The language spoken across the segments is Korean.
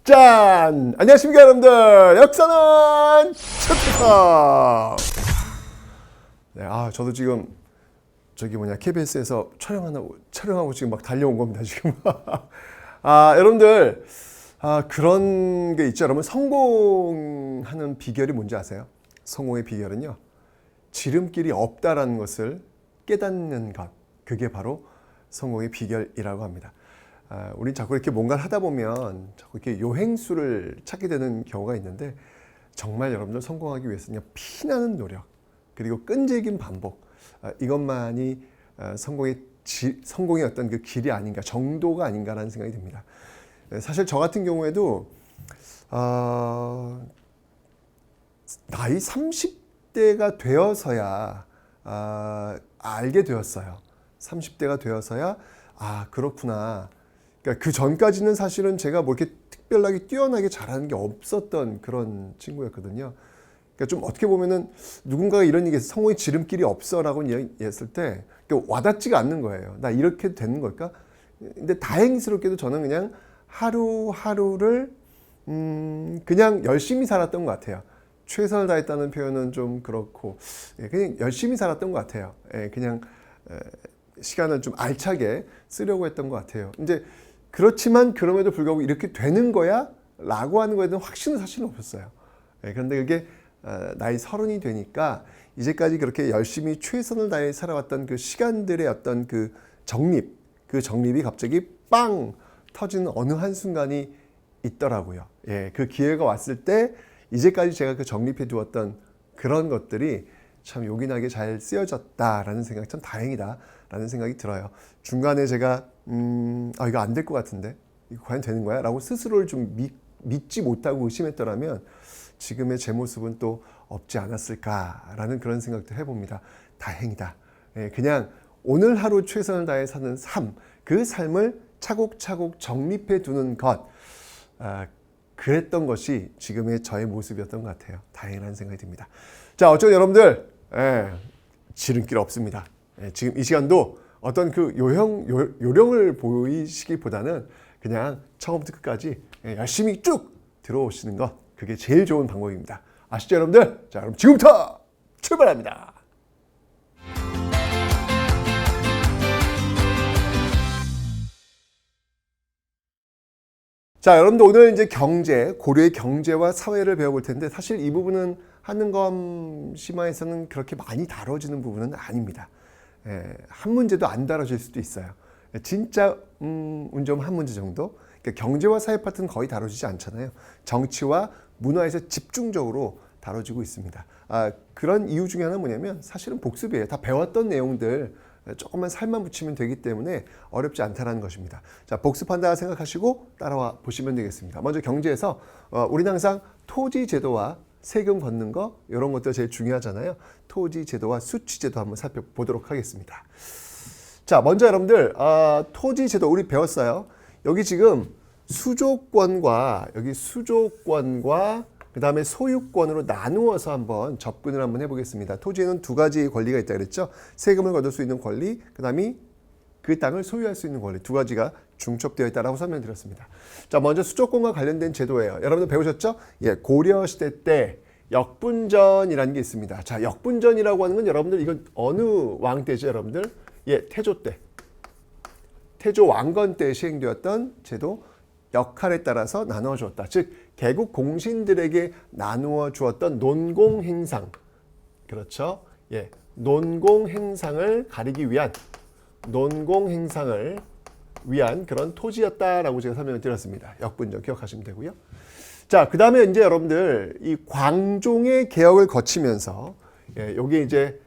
짠! 안녕하십니까 여러분들. 역사는 최태섭. 네, 저도 지금 KBS에서 촬영하고 지금 막 달려온 겁니다 지금. 여러분들 그런 게 있죠. 여러분, 성공하는 비결이 뭔지 아세요? 성공의 비결은요, 지름길이 없다라는 것을 깨닫는 것, 그게 바로 성공의 비결이라고 합니다. 우리 자꾸 이렇게 뭔가를 하다 보면 자꾸 이렇게 요행수를 찾게 되는 경우가 있는데, 정말 여러분들 성공하기 위해서는 피나는 노력, 그리고 끈질긴 반복, 이것만이 성공의 어떤 그 길이 아닌가, 정도가 아닌가라는 생각이 듭니다. 사실 저 같은 경우에도 나이 30대가 되어서야 알게 되었어요. 30대가 되어서야 그렇구나. 그러니까 그 전까지는 사실은 제가 뭐 이렇게 특별하게 뛰어나게 잘하는 게 없었던 그런 친구였거든요. 그러니까 좀 어떻게 보면은 누군가가 이런 얘기해서 성공의 지름길이 없어라고 얘기했을 때 와닿지가 않는 거예요. 나 이렇게 되는 걸까? 근데 다행스럽게도 저는 그냥 하루하루를 그냥 열심히 살았던 것 같아요. 최선을 다했다는 표현은 좀 그렇고, 그냥 열심히 살았던 것 같아요. 그냥 시간을 좀 알차게 쓰려고 했던 것 같아요. 이제 그렇지만 그럼에도 불구하고 이렇게 되는 거야? 라고 하는 거에 대한 확신은 사실은 없었어요. 그런데 그게 나이 30이 되니까 이제까지 그렇게 열심히 최선을 다해 살아왔던 그 시간들의 어떤 그 정립이 갑자기 빵 터지는 어느 한순간이 있더라고요. 그 기회가 왔을 때 이제까지 제가 그 정립해 두었던 그런 것들이 참 요긴하게 잘 쓰여졌다라는 생각이, 참 다행이다라는 생각이 들어요. 중간에 제가 이거 안 될 것 같은데, 이거 과연 되는 거야? 라고 스스로를 좀 믿지 못하고 의심했더라면 지금의 제 모습은 또 없지 않았을까라는 그런 생각도 해봅니다. 다행이다. 그냥 오늘 하루 최선을 다해 사는 삶, 그 삶을 차곡차곡 정립해 두는 것, 그랬던 것이 지금의 저의 모습이었던 것 같아요. 다행이라는 생각이 듭니다. 자, 어쩌면 여러분들 지름길 없습니다. 지금 이 시간도 어떤 그 요령을 보이시기보다는 그냥 처음부터 끝까지 열심히 쭉 들어오시는 것, 그게 제일 좋은 방법입니다. 아시죠 여러분들? 자, 그럼 지금부터 출발합니다. 자, 여러분들 오늘 이제 고려의 경제와 사회를 배워볼 텐데, 사실 이 부분은 한능검 심화에서는 그렇게 많이 다뤄지는 부분은 아닙니다. 한 문제도 안 다뤄질 수도 있어요. 진짜 운 좋으면 한 문제 정도? 그러니까 경제와 사회 파트는 거의 다뤄지지 않잖아요. 정치와 문화에서 집중적으로 다뤄지고 있습니다. 그런 이유 중에 하나는 뭐냐면 사실은 복습이에요. 다 배웠던 내용들 조금만 살만 붙이면 되기 때문에 어렵지 않다는 것입니다. 자, 복습한다 생각하시고 따라와 보시면 되겠습니다. 먼저 경제에서 우리는 항상 토지 제도와 세금 걷는 거, 이런 것들 제일 중요하잖아요. 토지 제도와 수취 제도 한번 살펴보도록 하겠습니다. 자, 먼저 여러분들 토지 제도 우리 배웠어요. 여기 지금 수조권과 그 다음에 소유권으로 나누어서 한번 접근을 한번 해보겠습니다. 토지에는 두 가지 권리가 있다 그랬죠. 세금을 거둘 수 있는 권리, 그 다음에 그 땅을 소유할 수 있는 권리, 두 가지가 중첩되어 있다라고 설명드렸습니다. 자, 먼저 수조권과 관련된 제도예요. 여러분들 배우셨죠? 고려시대 때 역분전이라는 게 있습니다. 자, 역분전이라고 하는 건 여러분들 이건 어느 왕 때죠, 여러분들? 태조 때. 태조 왕건 때 시행되었던 제도, 역할에 따라서 나누어 주었다. 즉 개국 공신들에게 나누어 주었던 논공행상, 그렇죠? 논공행상을 가리기 위한 그런 토지였다라고 제가 설명을 드렸습니다. 역분전 기억하시면 되고요. 자, 그 다음에 이제 여러분들 이 광종의 개혁을 거치면서 여기 이제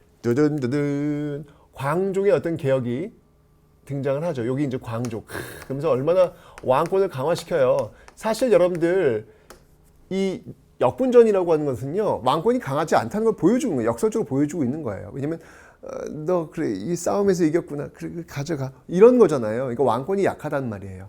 광종의 어떤 개혁이 등장을 하죠. 여기 이제 광종. 그러면서 얼마나 왕권을 강화시켜요. 사실 여러분들 이 역분전이라고 하는 것은요, 왕권이 강하지 않다는 걸 보여주는 거예요. 역설적으로 보여주고 있는 거예요. 왜냐면 너 그래 이 싸움에서 이겼구나, 그래 가져가, 이런 거잖아요. 그러니까 왕권이 약하단 말이에요.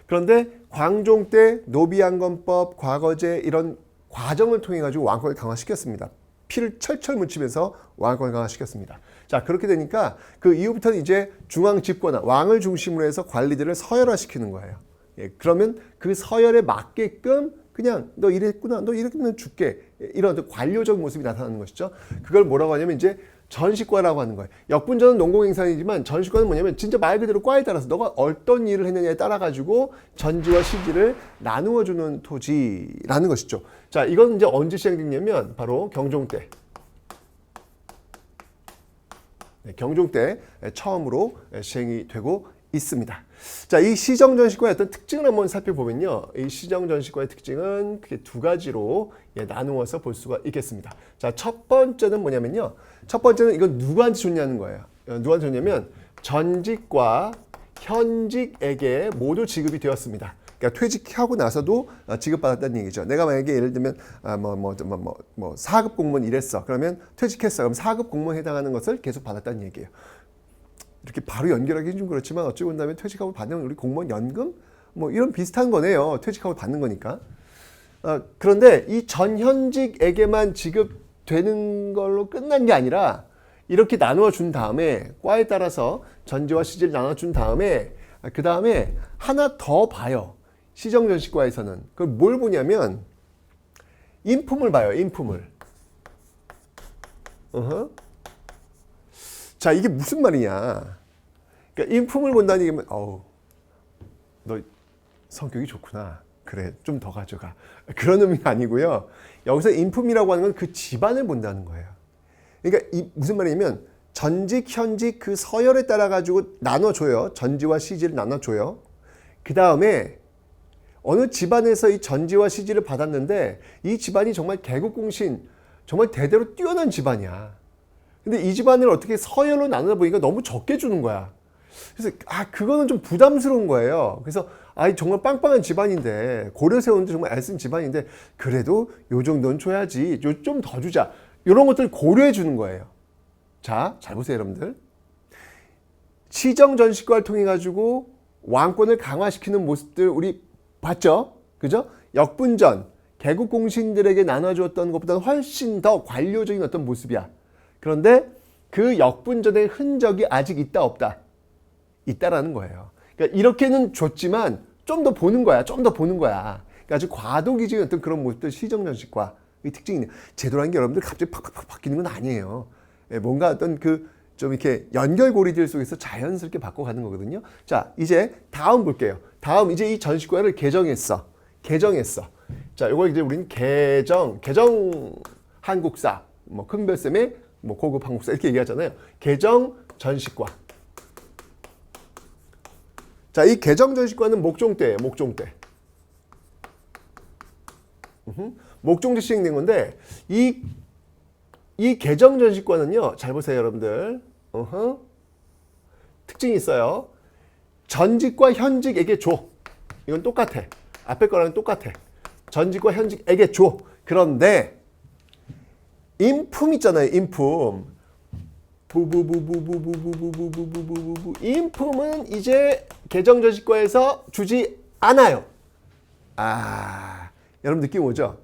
그런데 광종 때 노비양건법, 과거제 이런 과정을 통해 가지고 왕권을 강화시켰습니다. 피를 철철 묻히면서 왕권을 강화시켰습니다. 자, 그렇게 되니까 그 이후부터는 이제 중앙 집권화, 왕을 중심으로 해서 관리들을 서열화시키는 거예요. 예, 그러면 그 서열에 맞게끔 그냥 너 이랬구나, 너 이렇게면 줄게, 이런 관료적 모습이 나타나는 것이죠. 그걸 뭐라고 하냐면 이제 전시과라고 하는 거예요. 역분전은 농공행산이지만 전시과는 뭐냐면 진짜 말 그대로 과에 따라서 너가 어떤 일을 했느냐에 따라 가지고 전지와 시지를 나누어 주는 토지라는 것이죠. 자, 이건 이제 언제 시행됐냐면 바로 경종 때. 네, 경종 때 처음으로 시행이 되고 있습니다. 자, 이 시정전시과의 어떤 특징을 한번 살펴보면요. 이 시정전시과의 특징은 크게 두 가지로 나누어서 볼 수가 있겠습니다. 자, 첫 번째는 뭐냐면요. 첫 번째는 이건 누구한테 줬냐는 거예요. 누구한테 줬냐면 전직과 현직에게 모두 지급이 되었습니다. 그러니까 퇴직하고 나서도 지급받았다는 얘기죠. 내가 만약에 예를 들면 4급 공무원 일했어. 그러면 퇴직했어. 그럼 4급 공무원에 해당하는 것을 계속 받았다는 얘기예요. 이렇게 바로 연결하기는 좀 그렇지만 어찌 본다면 퇴직하고 받는 우리 공무원 연금 뭐 이런 비슷한 거네요. 퇴직하고 받는 거니까. 그런데 이 전현직에게만 지급되는 걸로 끝난 게 아니라 이렇게 나누어 준 다음에 과에 따라서 전지와 시지를 나눠 준 다음에 그 다음에 하나 더 봐요. 시정전시과에서는 그걸 뭘 보냐면 인품을 봐요. 인품을. 자, 이게 무슨 말이냐. 그러니까 인품을 본다는 얘기면 너 성격이 좋구나. 그래, 좀 더 가져가. 그런 의미가 아니고요. 여기서 인품이라고 하는 건 그 집안을 본다는 거예요. 그러니까 무슨 말이냐면 전직, 현직 그 서열에 따라 가지고 나눠줘요. 전지와 시지를 나눠줘요. 그 다음에 어느 집안에서 이 전지와 시지를 받았는데 이 집안이 정말 개국공신, 정말 대대로 뛰어난 집안이야. 근데 이 집안을 어떻게 서열로 나누다 보니까 너무 적게 주는 거야. 그래서 그거는 좀 부담스러운 거예요. 그래서 정말 빵빵한 집안인데 고려 세우는데 정말 애쓴 집안인데 그래도 요 정도는 줘야지. 좀 더 주자. 이런 것들 고려해 주는 거예요. 자, 잘 보세요, 여러분들. 시정전시과를 통해 가지고 왕권을 강화시키는 모습들 우리 봤죠? 그죠? 역분전, 개국공신들에게 나눠주었던 것보다는 훨씬 더 관료적인 어떤 모습이야. 그런데 그 역분전의 흔적이 아직 있다 없다? 있다라는 거예요. 그러니까 이렇게는 줬지만 좀 더 보는 거야. 좀 더 보는 거야. 그러니까 아주 과도기적인 어떤 그런 모습들 시정전시과의 특징이네요. 제도라는 게 여러분들 갑자기 팍팍팍 바뀌는 건 아니에요. 뭔가 어떤 좀 이렇게 연결고리들 속에서 자연스럽게 바꿔가는 거거든요. 자, 이제 다음 볼게요. 다음 이제 이 전시과를 개정했어. 자, 이거 이제 우리는 개정 한국사, 큰별쌤의 고급 한국사 이렇게 얘기하잖아요. 개정 전시과. 자, 이 개정 전시과는 목종 때예요. 목종 때 시행된 건데 이 개정 전시과는요. 잘 보세요, 여러분들. 특징이 있어요. 전직과 현직에게 줘. 이건 똑같아. 앞에 거랑 똑같아. 전직과 현직에게 줘. 그런데 인품 있잖아요. 인품. 인품은 이제 개정전시과에서 주지 않아요. 여러분 느낌 오죠?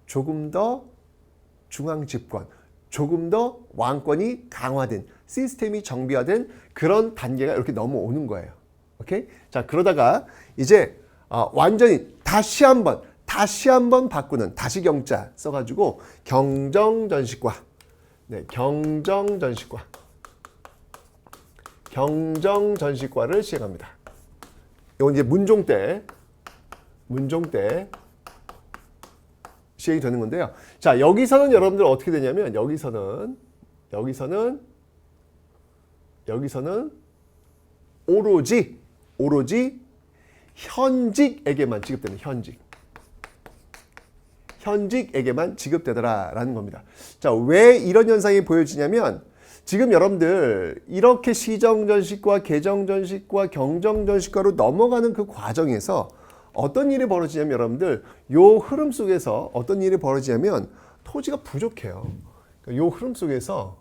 조금 더 중앙집권, 조금 더 왕권이 강화된, 시스템이 정비화된 그런 단계가 이렇게 넘어오는 거예요. 오케이? 자, 그러다가 이제 완전히 다시 한번 바꾸는 다시경자 써가지고 경정전시과. 네, 경정전시과를 시행합니다. 이건 이제 문종 때 시행이 되는 건데요. 자, 여기서는 여러분들 어떻게 되냐면 여기서는 오로지 현직에게만 지급되는 현직에게만 지급되더라라는 겁니다. 자, 왜 이런 현상이 보여지냐면 지금 여러분들 이렇게 시정전시과, 개정전시과, 경정전시과로 넘어가는 그 과정에서 어떤 일이 벌어지냐면 여러분들 요 흐름 속에서 어떤 일이 벌어지냐면 토지가 부족해요. 요 흐름 속에서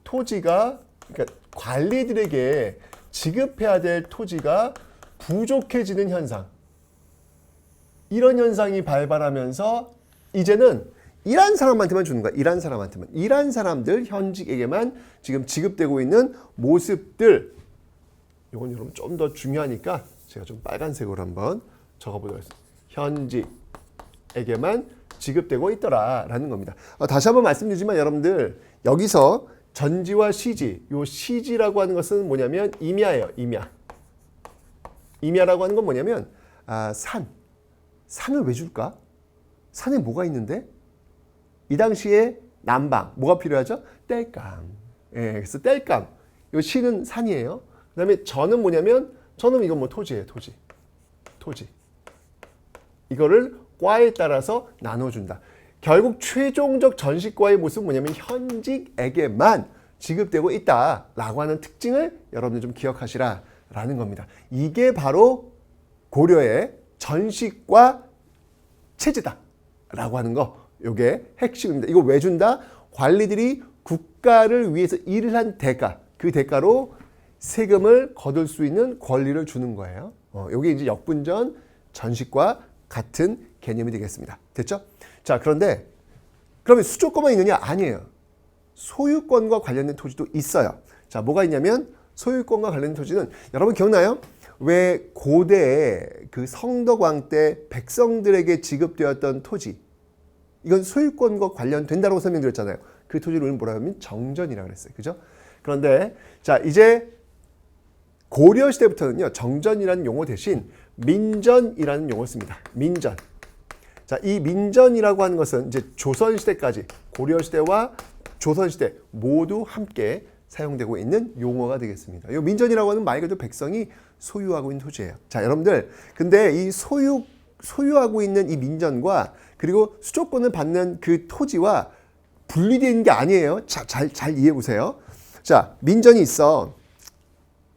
토지가 그러니까 관리들에게 지급해야 될 토지가 부족해지는 현상. 이런 현상이 발발하면서 이제는 일한 사람한테만 주는 거야. 일한 사람들 현직에게만 지금 지급되고 있는 모습들. 이건 여러분 좀 더 중요하니까 제가 좀 빨간색으로 한번 적어보도록 하겠습니다. 현직에게만 지급되고 있더라라는 겁니다. 다시 한번 말씀드리지만 여러분들 여기서 전지와 시지, 요 시지라고 하는 것은 뭐냐면 임야예요. 임야. 임야라고 하는 건 뭐냐면 산을 왜 줄까? 산에 뭐가 있는데? 이 당시에 남방 뭐가 필요하죠? 땔감. 예, 그래서 땔감. 요 시는 산이에요. 그다음에 전은 뭐냐면 전은 이건 뭐 토지예요. 토지. 이거를 과에 따라서 나눠준다. 결국 최종적 전시과의 모습은 뭐냐면 현직에게만 지급되고 있다라고 하는 특징을 여러분들 좀 기억하시라라는 겁니다. 이게 바로 고려의 전시과 체제다라고 하는 거. 이게 핵심입니다. 이거 왜 준다? 관리들이 국가를 위해서 일을 한 대가, 그 대가로 세금을 거둘 수 있는 권리를 주는 거예요. 이게 이제 역분전 전시과 같은 개념이 되겠습니다. 됐죠? 자, 그런데 그러면 수조권만 있느냐? 아니에요. 소유권과 관련된 토지도 있어요. 자, 뭐가 있냐면 소유권과 관련된 토지는 여러분 기억나요? 왜 고대에 그 성덕왕 때 백성들에게 지급되었던 토지, 이건 소유권과 관련된다고 설명드렸잖아요. 그 토지를 우리는 뭐라고 하면 정전이라고 그랬어요. 그죠? 그런데 자, 이제 고려 시대부터는요, 정전이라는 용어 대신 민전이라는 용어를 씁니다. 민전. 자, 이 민전이라고 하는 것은 이제 조선 시대까지, 고려 시대와 조선 시대 모두 함께 사용되고 있는 용어가 되겠습니다. 이 민전이라고 하는 말 그대로 백성이 소유하고 있는 토지예요. 자, 여러분들, 근데 이 소유하고 있는 이 민전과 그리고 수조권을 받는 그 토지와 분리되는 게 아니에요. 자, 잘 이해해 보세요. 자, 민전이 있어.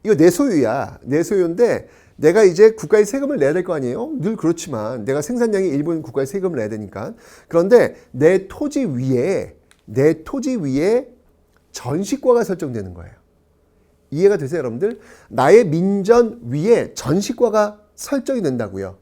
이거 내 소유야. 내 소유인데 내가 이제 국가에 세금을 내야 될 거 아니에요? 늘 그렇지만 내가 생산량의 일부는 국가에 세금을 내야 되니까. 그런데 내 토지 위에 전시과가 설정되는 거예요. 이해가 되세요, 여러분들? 나의 민전 위에 전시과가 설정이 된다고요.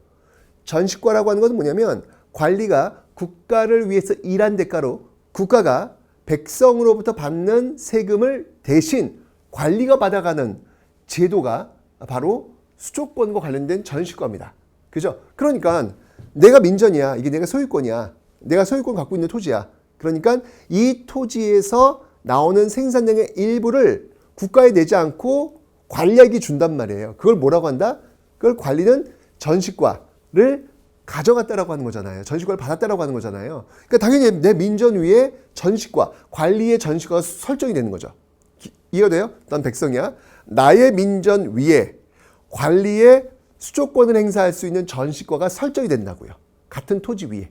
전시과라고 하는 것은 뭐냐면 관리가 국가를 위해서 일한 대가로 국가가 백성으로부터 받는 세금을 대신 관리가 받아가는 제도가 바로 수조권과 관련된 전시과입니다. 그죠? 그러니까 내가 민전이야. 이게 내가 소유권이야. 내가 소유권 갖고 있는 토지야. 그러니까 이 토지에서 나오는 생산량의 일부를 국가에 내지 않고 관리하기 준단 말이에요. 그걸 뭐라고 한다? 그걸 관리는 전시과를 가져갔다라고 하는 거잖아요. 전시과를 받았다라고 하는 거잖아요. 그러니까 당연히 내 민전 위에 전시과, 관리의 전시과가 설정이 되는 거죠. 이해가 돼요? 난 백성이야. 나의 민전 위에 관리의 수조권을 행사할 수 있는 전시과가 설정이 된다고요. 같은 토지 위에.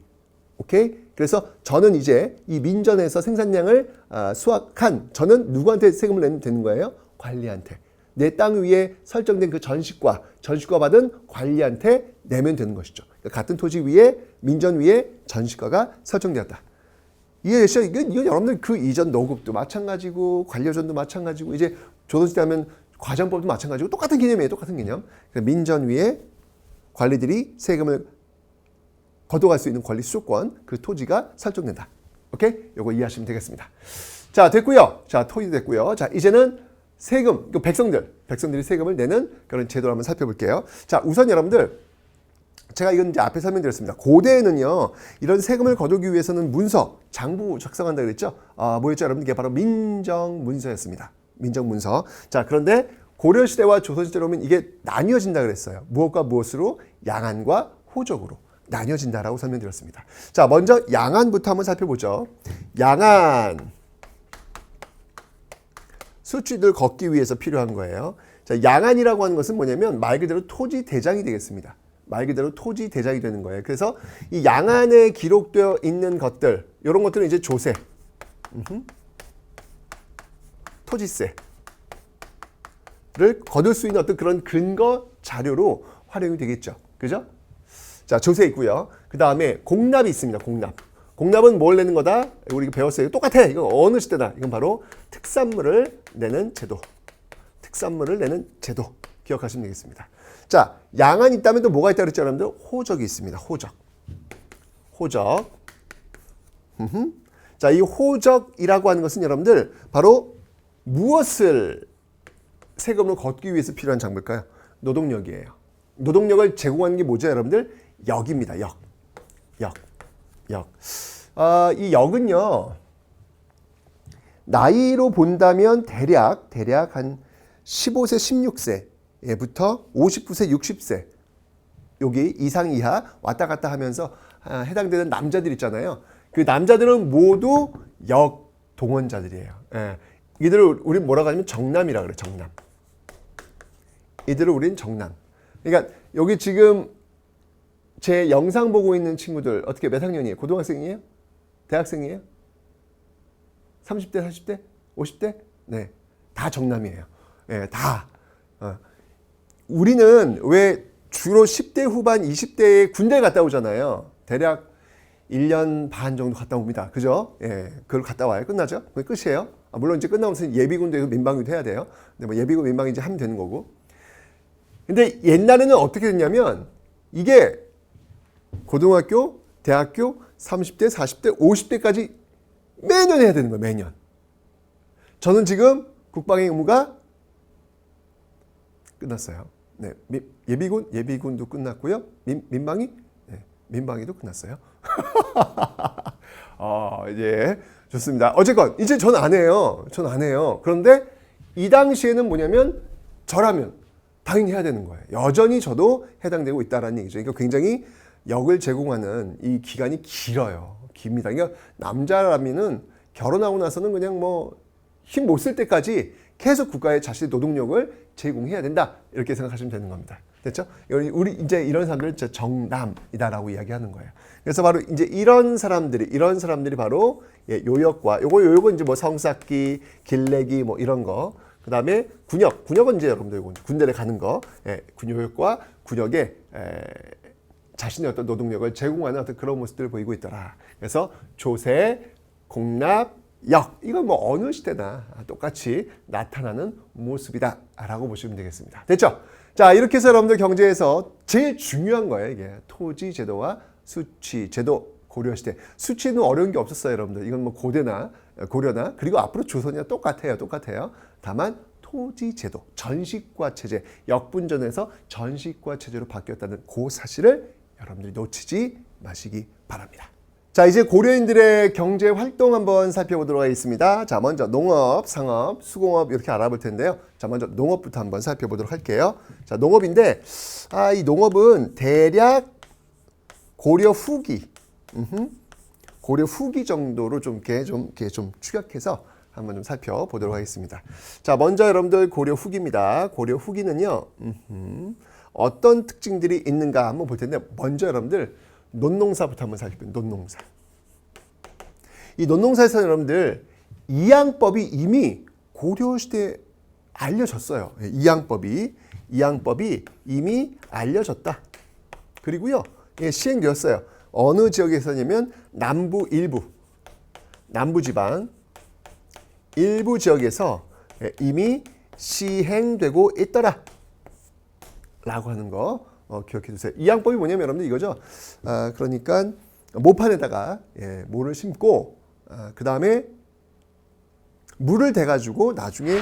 오케이? 그래서 저는 이제 이 민전에서 생산량을 수확한 저는 누구한테 세금을 내면 되는 거예요? 관리한테. 내 땅 위에 설정된 그 전시과 받은 관리한테 내면 되는 것이죠. 그러니까 같은 토지 위에 민전 위에 전시과가 설정되었다. 이해되시죠? 이건 여러분들 그 이전 노급도 마찬가지고 관료전도 마찬가지고 이제 조선시대 하면 과정법도 마찬가지고 똑같은 개념이에요. 똑같은 개념. 민전 위에 관리들이 세금을 걷어갈 수 있는 권리 수조권, 그 토지가 설정된다. 오케이? 요거 이해하시면 되겠습니다. 자, 됐고요. 자, 토지 됐고요. 자, 이제는 세금, 백성들이 세금을 내는 그런 제도를 한번 살펴볼게요. 자, 우선 여러분들, 제가 이건 이제 앞에 설명드렸습니다. 고대에는요, 이런 세금을 거두기 위해서는 문서, 장부 작성한다 그랬죠? 뭐였죠, 여러분? 이게 바로 민정문서였습니다. 민정문서. 자, 그런데 고려시대와 조선시대로 오면 이게 나뉘어진다 그랬어요. 무엇과 무엇으로? 양안과 호적으로 나뉘어진다라고 설명드렸습니다. 자, 먼저 양안부터 한번 살펴보죠. 양안. 수취들 걷기 위해서 필요한 거예요. 자, 양안이라고 하는 것은 뭐냐면 말 그대로 토지 대장이 되겠습니다. 말 그대로 토지 대장이 되는 거예요. 그래서 이 양안에 기록되어 있는 것들, 이런 것들은 이제 조세, 토지세를 거둘 수 있는 어떤 그런 근거 자료로 활용이 되겠죠. 그죠? 자, 조세 있고요. 그 다음에 공납이 있습니다. 공납은 뭘 내는 거다? 우리 배웠어요. 똑같아. 이건 어느 시대다. 이건 바로 특산물을 내는 제도. 기억하시면 되겠습니다. 자, 양안이 있다면 또 뭐가 있다고 그랬죠, 여러분들? 호적이 있습니다. 호적. 자, 이 호적이라고 하는 것은 여러분들 바로 무엇을 세금으로 걷기 위해서 필요한 장부일까요? 노동력이에요. 노동력을 제공하는 게 뭐죠, 여러분들? 역입니다. 역. 이 역은요, 나이로 본다면 대략 한 15세, 16세부터 59세, 60세 여기 이상 이하 왔다 갔다 하면서 해당되는 남자들 있잖아요. 그 남자들은 모두 역동원자들이에요. 예. 이들을 우린 뭐라고 하냐면 정남이라 그래. 정남. 이들을 우린 정남. 그러니까 여기 지금 제 영상 보고 있는 친구들 어떻게 몇 학년이에요? 고등학생이에요? 대학생이에요? 30대, 40대? 50대? 네. 다 정남이에요. 예, 다. 우리는 왜 주로 10대 후반, 20대에 군대 갔다 오잖아요. 대략 1년 반 정도 갔다 옵니다. 그죠? 예, 그걸 갔다 와요. 끝나죠? 그게 끝이에요. 물론 이제 끝나면서 예비군도 민방위도 해야 돼요. 근데 뭐 예비군, 민방위 이제 하면 되는 거고. 근데 옛날에는 어떻게 됐냐면 이게 고등학교, 대학교, 30대, 40대, 50대까지 매년 해야 되는 거예요. 매년. 저는 지금 국방의 의무가 끝났어요. 네, 예비군도 끝났고요. 민방위? 네, 민방위도 끝났어요. 이제 좋습니다. 어쨌건 이제 전 안 해요. 그런데 이 당시에는 뭐냐면 저라면 당연히 해야 되는 거예요. 여전히 저도 해당되고 있다라는 얘기죠. 그러니까 굉장히 역을 제공하는 이 기간이 길어요. 깁니다. 그러니까 남자라면은 결혼하고 나서는 그냥 뭐 힘 못 쓸 때까지 계속 국가에 자신의 노동력을 제공해야 된다. 이렇게 생각하시면 되는 겁니다. 됐죠? 우리 이제 이런 사람들은 진짜 정남이다라고 이야기하는 거예요. 그래서 바로 이제 이런 사람들이 바로 요역은 이제 뭐 성쌓기, 길내기 뭐 이런 거. 그 다음에 군역은 이제 여러분들 군대를 가는 거. 군요역과 군역에 자신의 어떤 노동력을 제공하는 어떤 그런 모습들을 보이고 있더라. 그래서 조세, 공납, 역 이건 뭐 어느 시대나 똑같이 나타나는 모습이다라고 보시면 되겠습니다. 됐죠? 자, 이렇게 해서 여러분들 경제에서 제일 중요한 거예요. 이게 토지 제도와 수취 제도 고려시대. 수취는 어려운 게 없었어요, 여러분들. 이건 뭐 고려나 그리고 앞으로 조선이랑 똑같아요. 다만 토지 제도, 전시과 체제, 역분전에서 전시과 체제로 바뀌었다는 그 사실을 여러분들이 놓치지 마시기 바랍니다. 자, 이제 고려인들의 경제 활동 한번 살펴보도록 하겠습니다. 자, 먼저 농업, 상업, 수공업 이렇게 알아볼 텐데요. 자, 먼저 농업부터 한번 살펴보도록 할게요. 자, 농업인데 이 농업은 대략 고려 후기 정도로 좀 추격해서 한번 좀 살펴보도록 하겠습니다. 자, 먼저 여러분들 고려 후기입니다. 고려 후기는요, 어떤 특징들이 있는가 한번 볼 텐데, 먼저 여러분들 논농사부터 한번 살펴볼게요. 논농사. 이 논농사에서 여러분들 이양법이 이미 고려시대에 알려졌어요. 이양법이 이미 알려졌다. 그리고요, 시행되었어요. 어느 지역에서냐면 남부 지방 일부 지역에서 이미 시행되고 있더라 라고 하는 거 기억해 두세요. 이양법이 뭐냐면 여러분들 이거죠. 그러니까 모판에다가 모를 심고 그 다음에 물을 대가지고 나중에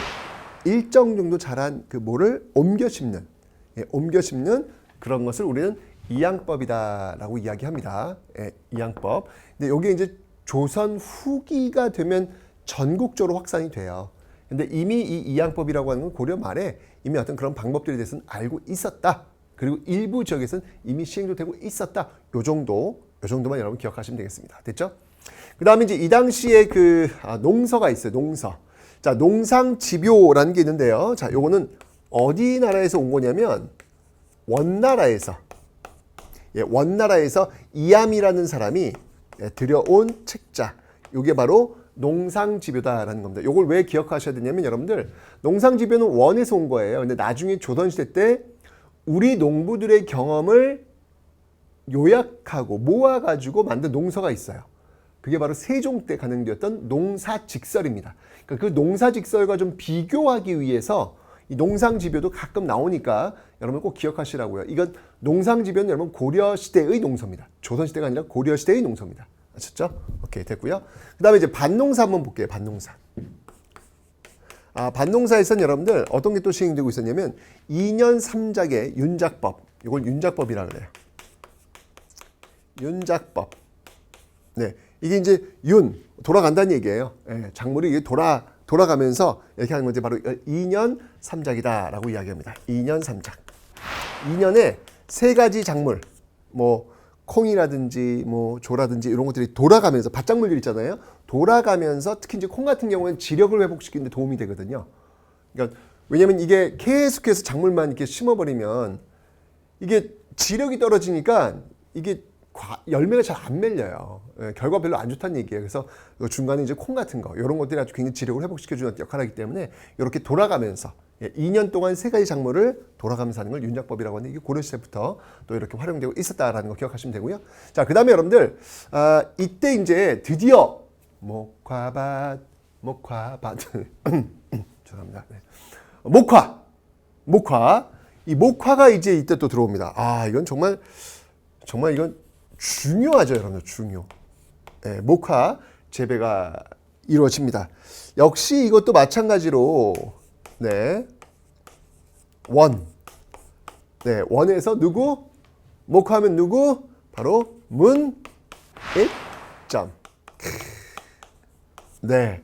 일정 정도 자란 그 모를 옮겨 심는 그런 것을 우리는 이양법이다라고 이야기합니다. 이양법. 근데 이게 이제 조선 후기가 되면 전국적으로 확산이 돼요. 근데 이미 이 이양법이라고 하는 건 고려 말에 이미 어떤 그런 방법들에 대해서는 알고 있었다. 그리고 일부 지역에서는 이미 시행도 되고 있었다. 요 정도만 여러분 기억하시면 되겠습니다. 됐죠? 그 다음에 이제 이 당시에 농서가 있어요. 농서. 자, 농상집요라는 게 있는데요. 자, 요거는 어디 나라에서 온 거냐면 원나라에서 이암이라는 사람이 들여온 책자. 요게 바로 농상집요다라는 겁니다. 요걸 왜 기억하셔야 되냐면 여러분들 농상집요는 원에서 온 거예요. 근데 나중에 조선시대 때 우리 농부들의 경험을 요약하고 모아가지고 만든 농서가 있어요. 그게 바로 세종 때 가능되었던 농사직설입니다. 그러니까 그 농사직설과 좀 비교하기 위해서 이 농상집요도 가끔 나오니까 여러분 꼭 기억하시라고요. 이건 농상집요는 여러분 고려시대의 농서입니다. 조선시대가 아니라 고려시대의 농서입니다. 아셨죠? 오케이, 됐고요. 그 다음에 이제 밭농사 한번 볼게요. 밭농사. 반농사에서는 여러분들 어떤 게 또 시행되고 있었냐면 2년 3작의 윤작법. 이걸 윤작법이라 그래요. 윤작법. 네, 이게 이제 돌아간다는 얘기예요. 예, 작물이 이게 돌아가면서 이렇게 하는 건데 바로 2년 3작이다라고 이야기합니다. 2년 3작. 2년에 세 가지 작물, 뭐 콩이라든지 뭐 조라든지 이런 것들이 돌아가면서 밭작물들 있잖아요. 돌아가면서 특히 이제 콩 같은 경우는 지력을 회복시키는 데 도움이 되거든요. 그러니까 왜냐면 이게 계속해서 작물만 이렇게 심어버리면 이게 지력이 떨어지니까 이게 열매가 잘 안 맺려요. 예, 결과 별로 안 좋다는 얘기예요. 그래서 중간에 이제 콩 같은 거 이런 것들이 아주 굉장히 지력을 회복시켜주는 역할을 하기 때문에 이렇게 돌아가면서 2년 동안 세 가지 작물을 돌아가면서 하는 걸 윤작법이라고 하는데 이게 고려시대부터 또 이렇게 활용되고 있었다라는 거 기억하시면 되고요. 자, 그 다음에 여러분들 이때 이제 드디어 목화밭 죄송합니다. 네. 목화 이 목화가 이제 이때 또 들어옵니다. 이건 정말 이건 중요하죠, 여러분들. 중요. 네, 목화 재배가 이루어집니다. 역시 이것도 마찬가지로 네, 네, 원에서 누구? 목화하면 누구? 바로 문익점. 네,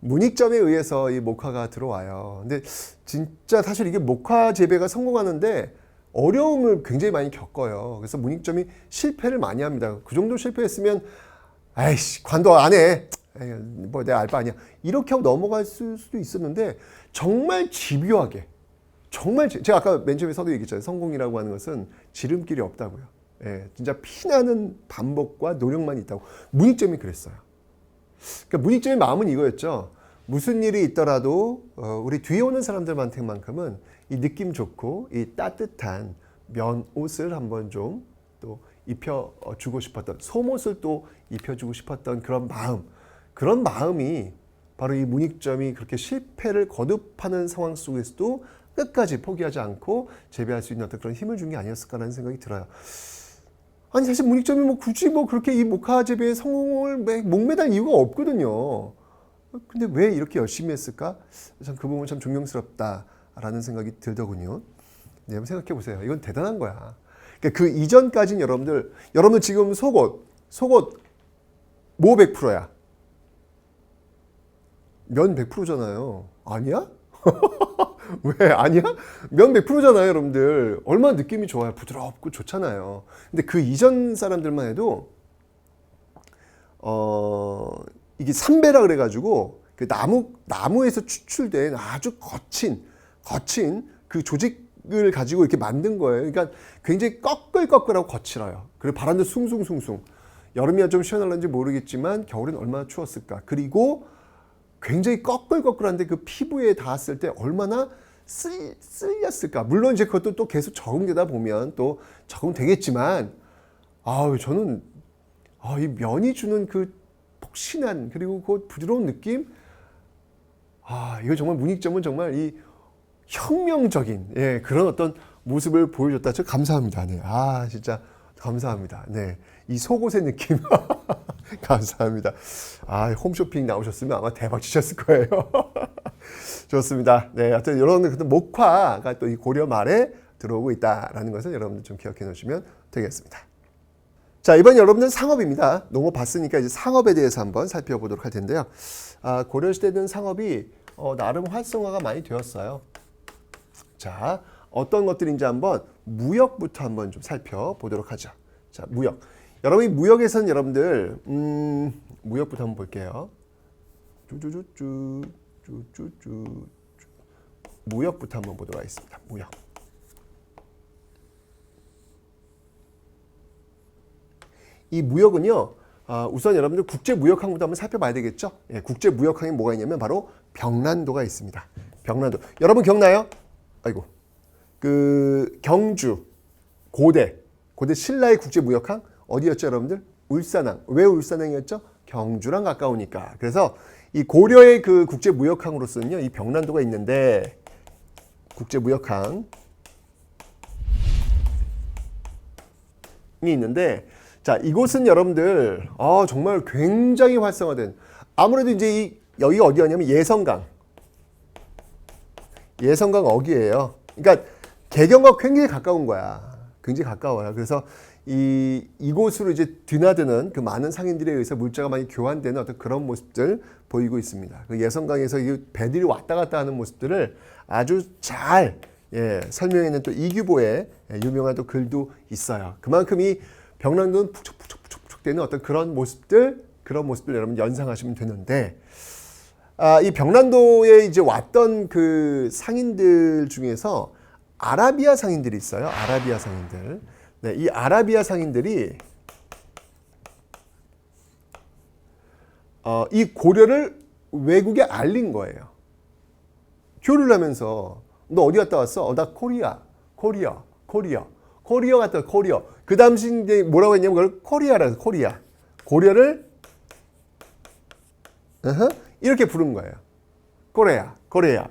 문익점에 의해서 이 목화가 들어와요. 근데 진짜 사실 이게 목화 재배가 성공하는데 어려움을 굉장히 많이 겪어요. 그래서 문익점이 실패를 많이 합니다. 그 정도 실패했으면 아이씨 관도 안 해. 뭐 내가 알 바 아니야. 이렇게 하고 넘어갈 수도 있었는데 정말 집요하게 제가 아까 맨 처음에 서도 얘기했잖아요. 성공이라고 하는 것은 지름길이 없다고요. 예, 진짜 피나는 반복과 노력만 있다고. 문익점이 그랬어요. 그러니까 문익점의 마음은 이거였죠. 무슨 일이 있더라도 우리 뒤에 오는 사람들한테만큼은 이 느낌 좋고 이 따뜻한 면 옷을 한번 좀 또 입혀주고 싶었던, 속옷을 또 입혀주고 싶었던 그런 마음이 바로 이 문익점이 그렇게 실패를 거듭하는 상황 속에서도 끝까지 포기하지 않고 재배할 수 있는 어떤 그런 힘을 준 게 아니었을까라는 생각이 들어요. 아니 사실 문익점이 뭐 굳이 뭐 그렇게 이 목화 재배의 성공을 목매달 이유가 없거든요. 근데 왜 이렇게 열심히 했을까? 참 그 부분 참 존경스럽다라는 생각이 들더군요. 네, 한번 생각해 보세요. 이건 대단한 거야. 그러니까 그 이전까지는 여러분들 지금 속옷 뭐 100%야? 면 100%잖아요. 아니야? 왜 아니야? 면 100%잖아요, 여러분들. 얼마나 느낌이 좋아요. 부드럽고 좋잖아요. 근데 그 이전 사람들만 해도 이게 삼배라 그래가지고 그 나무에서 추출된 아주 거친 그 조직을 가지고 이렇게 만든 거예요. 그러니까 굉장히 꺼끌꺼끌하고 거칠어요. 그리고 바람도 숭숭숭숭. 여름이야 좀 시원할런지 모르겠지만 겨울엔 얼마나 추웠을까. 그리고 굉장히 꺼끌꺼끌한데 그 피부에 닿았을 때 얼마나 쓸렸을까. 물론 이제 그것도 또 계속 적응되다 보면 또 적응되겠지만, 저는 이 면이 주는 그 폭신한 그리고 그 부드러운 느낌, 이거 정말 문익점은 정말 이 혁명적인 그런 어떤 모습을 보여줬다. 저 감사합니다. 네, 진짜 감사합니다. 네, 이 속옷의 느낌 감사합니다. 홈쇼핑 나오셨으면 아마 대박 치셨을 거예요. 좋습니다. 네, 하여튼 여러분들 목화가 또 이 고려 말에 들어오고 있다라는 것을 여러분들 좀 기억해 놓으시면 되겠습니다. 자, 이번 여러분들 상업입니다. 농업 봤으니까 이제 상업에 대해서 한번 살펴보도록 할 텐데요. 고려시대는 상업이 나름 활성화가 많이 되었어요. 자, 어떤 것들인지 한번 무역부터 한번 좀 살펴보도록 하죠. 자, 무역. 여러분이 무역에서는 여러분들 무역부터 한번 볼게요. 무역부터 한번 보도록 하겠습니다. 무역. 이 무역은요, 우선 여러분들 국제무역항부터 한번 살펴봐야 되겠죠. 국제무역항에 뭐가 있냐면 바로 병란도가 있습니다. 병란도. 여러분 기억나요? 아이고, 그 경주 고대 신라의 국제무역항 어디였죠, 여러분들? 울산항. 왜 울산항이었죠? 경주랑 가까우니까. 그래서 이 고려의 그 국제무역항으로서는요, 이 병란도가 있는데 국제무역항이 있는데. 자, 이곳은 여러분들 정말 굉장히 활성화된, 아무래도 이제 여기가 어디였냐면 예성강. 예성강 어귀예요. 그러니까 개경과 굉장히 가까운 거야. 굉장히 가까워요. 그래서 이곳으로 이제 드나드는 그 많은 상인들에 의해서 물자가 많이 교환되는 어떤 그런 모습들 보이고 있습니다. 그 예성강에서 이 배들이 왔다 갔다 하는 모습들을 아주 잘 설명해낸 또 이규보의 유명한 또 글도 있어요. 그만큼 이 병랑도는 푹촉푹촉 되는 어떤 그런 모습들 여러분 연상하시면 되는데, 이 병란도에 이제 왔던 그 상인들 중에서 아라비아 상인들이 있어요. 아라비아 상인들. 네, 이 아라비아 상인들이 이 고려를 외국에 알린 거예요. 교류를 하면서 너 어디 갔다 왔어? 나 코리아 갔다 코리아. 그 당시 이제 뭐라고 했냐면 그걸 코리아라서 코리아. 고려를 이렇게 부른 거예요. 코리아. 고려.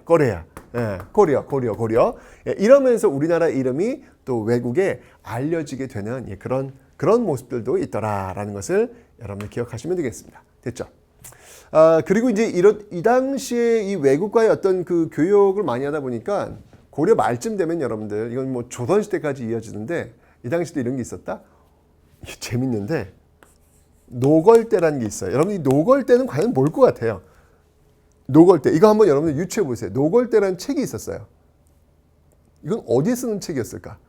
이러면서 우리나라 이름이 또 외국에 알려지게 되는 그런 모습들도 있더라라는 것을 여러분들 기억하시면 되겠습니다. 됐죠? 그리고 이제 이 당시에 이 외국과의 어떤 그 교역을 많이 하다 보니까 고려 말쯤 되면 여러분들 이건 뭐 조선시대까지 이어지는데 이 당시도 이런 게 있었다? 재밌는데 노걸대라는 게 있어요. 여러분 이 노걸대는 과연 뭘 것 같아요? 노걸대. 이거 한번 여러분들 유추해 보세요. 노걸대라는 책이 있었어요. 이건 어디에 쓰는 책이었을까?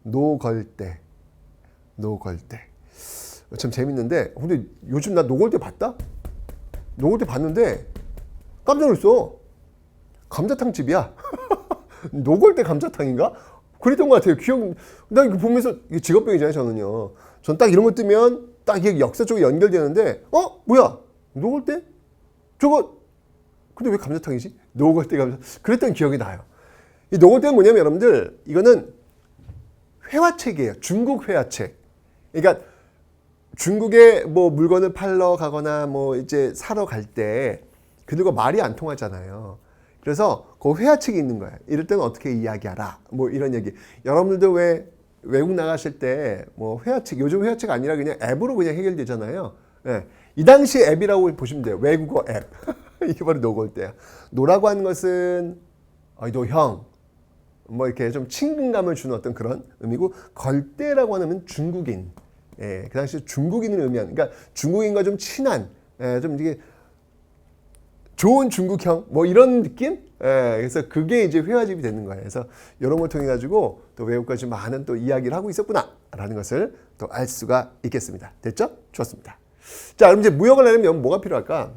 노걸대. 참 재밌는데 근데 요즘 나 노걸대 봤다? 노걸대 봤는데 깜짝 놀랐어. 감자탕 집이야. 노걸대 감자탕인가? 그랬던 것 같아요. 나 이거 보면서 직업병이잖아요, 저는요. 전 딱 이런 거 뜨면 딱 이게 역사 쪽에 연결되는데, 뭐야? 노걸대? 저거, 근데 왜 감자탕이지? 노걸대 감자탕. 그랬던 기억이 나요. 이 노걸대는 뭐냐면 여러분들, 이거는 회화책이에요. 중국 회화책. 그러니까 중국에 뭐 물건을 팔러 가거나 뭐 이제 사러 갈 때 그들과 말이 안 통하잖아요. 그래서 그 회화책이 있는 거예요. 이럴 때는 어떻게 이야기하라. 뭐 이런 얘기. 여러분들도 왜 외국 나가실 때 뭐 회화책, 요즘 회화책 아니라 그냥 앱으로 그냥 해결되잖아요. 네. 이 당시 앱이라고 보시면 돼요. 외국어 앱. 이게 바로 노걸대야. 노라고 하는 것은 너 형. 뭐 이렇게 좀 친근감을 주는 어떤 그런 의미고, 걸대라고 하면 중국인. 그 당시 중국인을 의미하는, 그러니까 중국인과 좀 친한, 좀 이게 좋은 중국형 뭐 이런 느낌? 그래서 그게 이제 회화집이 되는 거예요. 그래서 이런 걸 통해 가지고 또 외국과 좀 많은 또 이야기를 하고 있었구나라는 것을 또 알 수가 있겠습니다. 됐죠? 좋습니다. 자, 그럼 이제 무역을 하려면 뭐가 필요할까?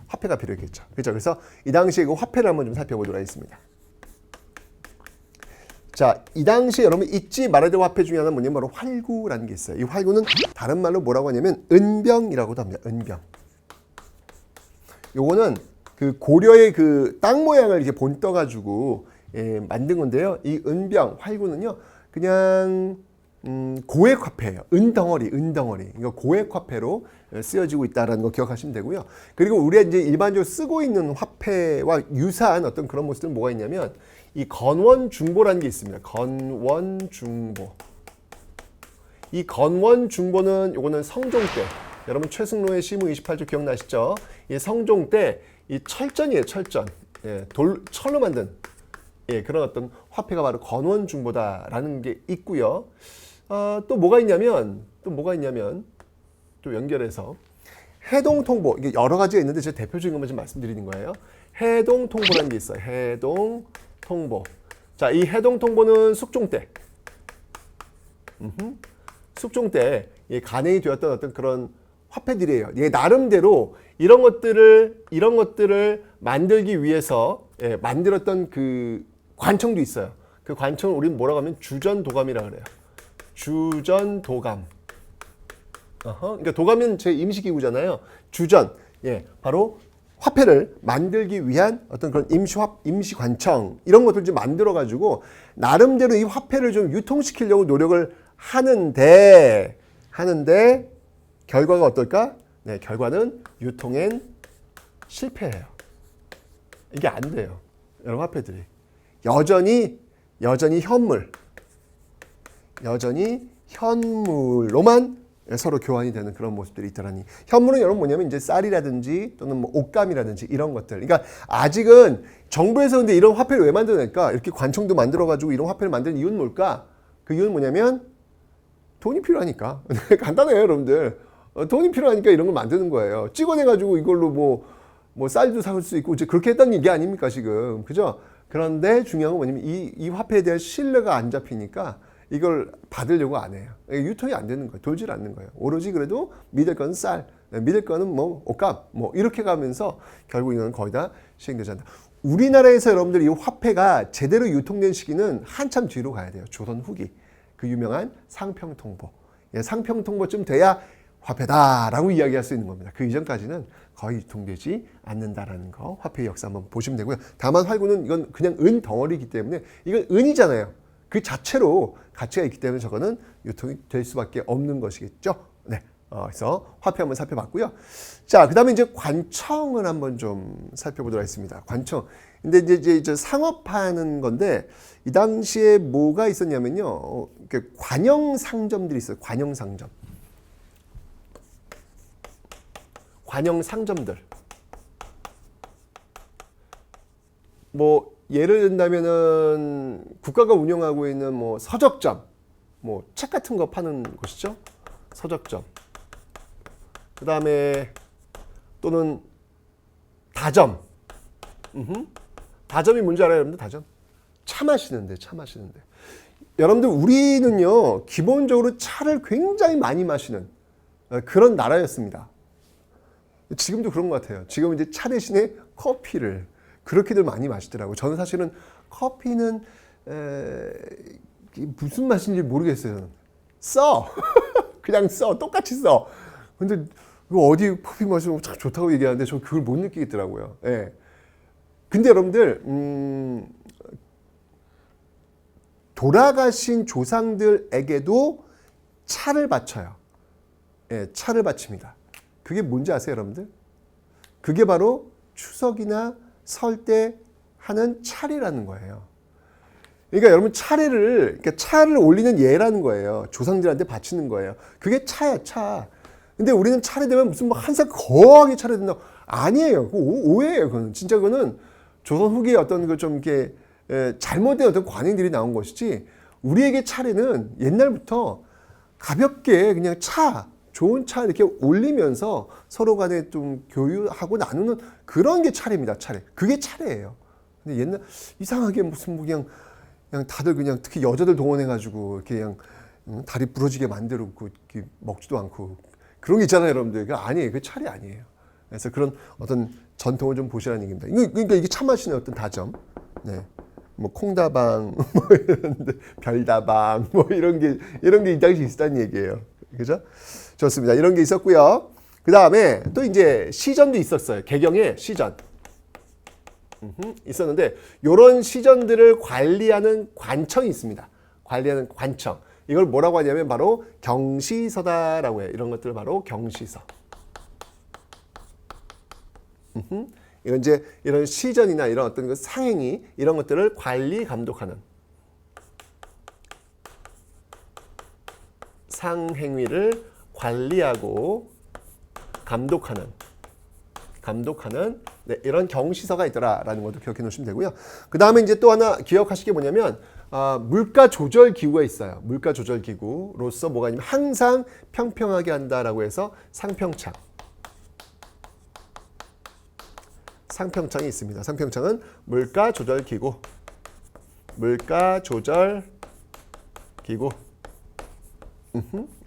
화폐가 필요했겠죠. 그렇죠? 그래서 이 당시에 그 화폐를 한번 좀 살펴보도록 하겠습니다. 자, 이 당시에 여러분 잊지 말아야 될 화폐 중에 하나는 뭐냐면 바로 활구라는 게 있어요. 이 활구는 다른 말로 뭐라고 하냐면 은병이라고도 합니다. 은병. 요거는 그 고려의 그 땅 모양을 이렇게 본떠 가지고 만든 건데요. 이 은병, 활구는요, 그냥 고액 화폐예요. 은덩어리. 그러니까 고액 화폐로 쓰여지고 있다는 거 기억하시면 되고요. 그리고 우리가 이제 일반적으로 쓰고 있는 화폐와 유사한 어떤 그런 모습들은 뭐가 있냐면 이 건원중보라는 게 있습니다. 건원중보. 이 건원중보는 요거는 성종 때, 여러분 최승로의 시무 28조 기억나시죠? 이 성종 때 이 철전이에요, 철전. 철로 만든 그런 어떤 화폐가 바로 건원중보다라는 게 있고요. 또 뭐가 있냐면 또 연결해서 해동통보, 이게 여러 가지가 있는데 제가 대표적인 것만 좀 말씀드리는 거예요. 해동통보라는 게 있어요. 해동통보. 자, 이 해동통보는 숙종 때, 숙종 때 간행이 되었던 어떤 그런 화폐들이에요. 나름대로 이런 것들을 만들기 위해서 만들었던 그 관청도 있어요. 그 관청을 우리는 뭐라고 하면 주전도감이라고 그래요. 주전도감. 그러니까 도감은 제 임시기구잖아요. 주전. 바로 화폐를 만들기 위한 어떤 그런 임시관청, 이런 것들 좀 만들어가지고, 나름대로 이 화폐를 좀 유통시키려고 노력을 하는데, 결과가 어떨까? 결과는 유통엔 실패해요. 이게 안 돼요. 여러분, 화폐들이. 여전히 현물로만 서로 교환이 되는 그런 모습들이 있더라니. 현물은 여러분 뭐냐면 이제 쌀이라든지 또는 뭐 옷감이라든지 이런 것들. 그러니까 아직은 정부에서 근데 이런 화폐를 왜 만들어낼까? 이렇게 관청도 만들어가지고 이런 화폐를 만드는 이유는 뭘까? 그 이유는 뭐냐면 돈이 필요하니까. 간단해요, 여러분들. 돈이 필요하니까 이런 걸 만드는 거예요. 찍어내가지고 이걸로 뭐 쌀도 살 수 있고 이제 그렇게 했다는 얘기 아닙니까 지금, 그죠? 그런데 중요한 건 뭐냐면 이 화폐에 대한 신뢰가 안 잡히니까 이걸 받으려고 안 해요. 유통이 안 되는 거예요. 돌질 않는 거예요. 오로지 그래도 믿을 거는 쌀, 믿을 거는 뭐 옷값, 뭐 이렇게 가면서 결국 이건 거의 다 시행되지 않는다. 우리나라에서 여러분들 이 화폐가 제대로 유통된 시기는 한참 뒤로 가야 돼요. 조선 후기. 그 유명한 상평통보. 상평통보쯤 돼야 화폐다라고 이야기할 수 있는 겁니다. 그 이전까지는 거의 유통되지 않는다라는 거. 화폐의 역사 한번 보시면 되고요. 다만 활구는 이건 그냥 은 덩어리이기 때문에 이건 은이잖아요. 그 자체로 가치가 있기 때문에 저거는 유통이 될 수밖에 없는 것이겠죠. 네. 그래서 화폐 한번 살펴봤고요. 자, 그 다음에 이제 관청을 한번 좀 살펴보도록 하겠습니다. 관청. 근데 이제 상업하는 건데, 이 당시에 뭐가 있었냐면요. 관영상점들이 있어요. 관영상점. 관영상점들. 뭐, 예를 든다면은 국가가 운영하고 있는 뭐 서적점, 뭐 책 같은 거 파는 곳이죠. 서적점. 그 다음에 또는 다점. 다점이 뭔지 알아요, 여러분들? 다점. 차 마시는데. 여러분들 우리는요 기본적으로 차를 굉장히 많이 마시는 그런 나라였습니다. 지금도 그런 것 같아요. 지금 이제 차 대신에 커피를 그렇게들 많이 마시더라고요. 저는 사실은 커피는 무슨 맛인지 모르겠어요. 써. 그냥 써. 똑같이 써. 근데 이거 어디 커피 마시면 참 좋다고 얘기하는데 저 그걸 못 느끼겠더라고요. 예. 근데 여러분들 돌아가신 조상들에게도 차를 바쳐요. 예, 차를 바칩니다. 그게 뭔지 아세요, 여러분들? 그게 바로 추석이나 설 때 하는 차례라는 거예요. 그러니까 여러분 그러니까 차를 올리는 예라는 거예요. 조상들한테 바치는 거예요. 그게 차야, 차. 근데 우리는 차례되면 무슨 뭐 한상 거하게 차례된다고. 아니에요. 그거 오해예요. 그거는. 진짜 그거는 조선 후기에 어떤 그 좀 이렇게 잘못된 어떤 관행들이 나온 것이지, 우리에게 차례는 옛날부터 가볍게 그냥 좋은 차 이렇게 올리면서 서로 간에 좀 교류하고 나누는 그런 게 차례입니다. 차례. 그게 차례예요. 근데 옛날 이상하게 무슨 뭐 그냥 다들 그냥 특히 여자들 동원해가지고 이렇게 그냥 다리 부러지게 만들고 이렇게 먹지도 않고 그런 게 있잖아요, 여러분들. 그게 아니에요. 그게 차례 아니에요. 그래서 그런 어떤 전통을 좀 보시라는 얘기입니다. 그러니까 이게 차 마시는 어떤 다점. 네. 뭐 콩다방, 뭐 이런 별다방, 뭐 이런 게 이 당시 있었다는 얘기예요. 그죠? 좋습니다. 이런 게 있었고요. 그 다음에 또 이제 시전도 있었어요. 개경에 시전. 있었는데, 요런 시전들을 관리하는 관청이 있습니다. 관리하는 관청. 이걸 뭐라고 하냐면 바로 경시서다라고 해요. 이런 것들을 바로 경시서. 이건 이제 이런 시전이나 이런 어떤 그 상행위 이런 것들을 관리 감독하는 상행위를 관리하고 감독하는 네, 이런 경시서가 있더라라는 것도 기억해 놓으시면 되고요. 그 다음에 이제 또 하나 기억하실 게 뭐냐면 물가 조절 기구가 있어요. 물가 조절 기구로서 뭐가 있냐면 항상 평평하게 한다라고 해서 상평창이 있습니다. 상평창은 물가 조절 기구.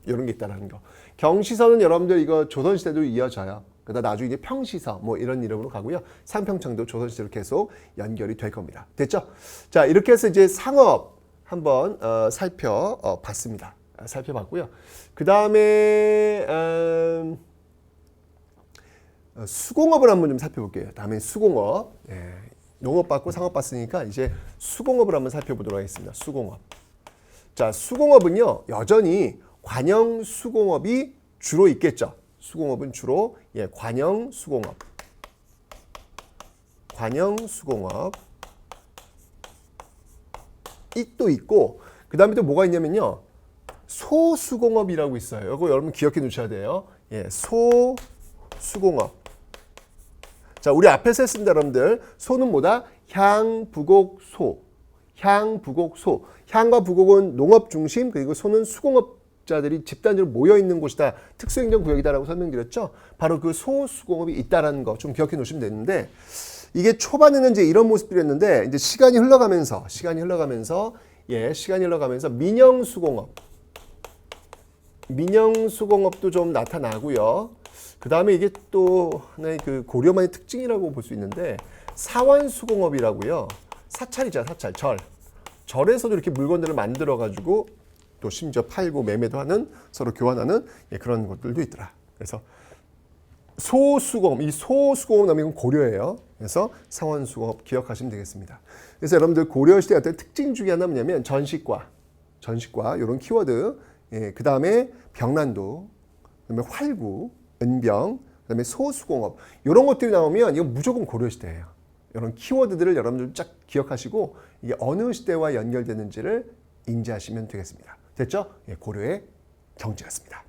이런 게 있다라는 거. 경시서는 여러분들 이거 조선시대도 이어져요. 그러다 나중에 이제 평시서 뭐 이런 이름으로 가고요. 상평창도 조선시대로 계속 연결이 될 겁니다. 됐죠? 자, 이렇게 해서 이제 상업 한번 살펴봤습니다. 살펴봤고요. 그 다음에 수공업을 한번 좀 살펴볼게요. 다음에 수공업. 예, 농업 받고 상업 봤으니까 이제 수공업을 한번 살펴보도록 하겠습니다. 수공업. 자, 수공업은요, 여전히 관영 수공업이 주로 있겠죠. 수공업은 주로 관영 수공업이 또 있고, 그 다음에 또 뭐가 있냐면요, 소수공업이라고 있어요. 이거 여러분 기억해 두셔야 돼요. 예, 소수공업. 자, 우리 앞에서 했습니다, 여러분들. 소는 뭐다? 향, 부곡, 소. 향, 부곡, 소. 향과 부곡은 농업 중심, 그리고 소는 수공업자들이 집단적으로 모여 있는 곳이다. 특수행정구역이다라고 설명드렸죠. 바로 그 소수공업이 있다라는 거 좀 기억해 놓으시면 되는데, 이게 초반에는 이제 이런 모습들이었는데, 이제 시간이 흘러가면서 민영수공업도 좀 나타나고요. 그 다음에 이게 또 하나의 그 고려만의 특징이라고 볼 수 있는데, 사환수공업이라고요. 사찰이죠, 사찰, 절. 절에서도 이렇게 물건들을 만들어가지고 또 심지어 팔고 매매도 하는, 서로 교환하는 그런 것들도 있더라. 그래서 소수공업, 이 소수공업 나면 이건 고려예요. 그래서 사환수공업 기억하시면 되겠습니다. 그래서 여러분들 고려시대 어떤 특징 중에 하나 뭐냐면 전식과 이런 키워드, 그 다음에 병난도, 그 다음에 활구, 은병, 그 다음에 소수공업 이런 것들이 나오면 이건 무조건 고려시대예요. 이런 키워드들을 여러분들 쫙 기억하시고 이게 어느 시대와 연결되는지를 인지하시면 되겠습니다. 됐죠? 고려의 경제였습니다.